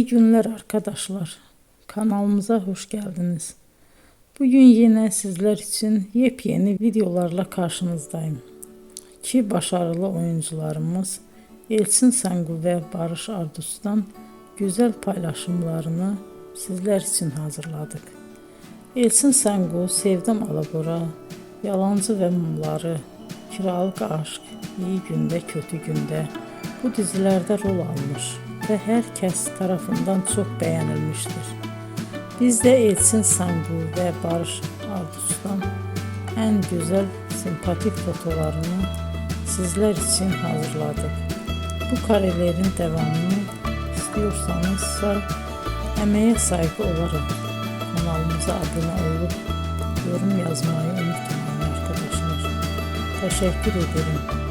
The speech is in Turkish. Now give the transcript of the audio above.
İyi günler arkadaşlar. Kanalımıza hoş geldiniz. Bugün yine sizler için yepyeni videolarla karşınızdayım. İki başarılı oyuncularımız Elçin Sangu ve Barış Ardus'tan güzel paylaşımlarını sizler için hazırladık. Elçin Sangu, Sevdim Alabora, Yalancı ve Mumları, Kiralık Aşk, İyi Günde Kötü Günde bu dizilerde rol almış ve herkes tarafından çok beğenilmiştir. Biz de Elçin Sangu ve Barış Ardus'tan en güzel sempatik fotolarını sizler için hazırladık. Bu karelerin devamını istiyorsanızsa emeğe saygı olarak kanalımıza abone olup yorum yazmayı unutmayın arkadaşlar. Teşekkür ederim.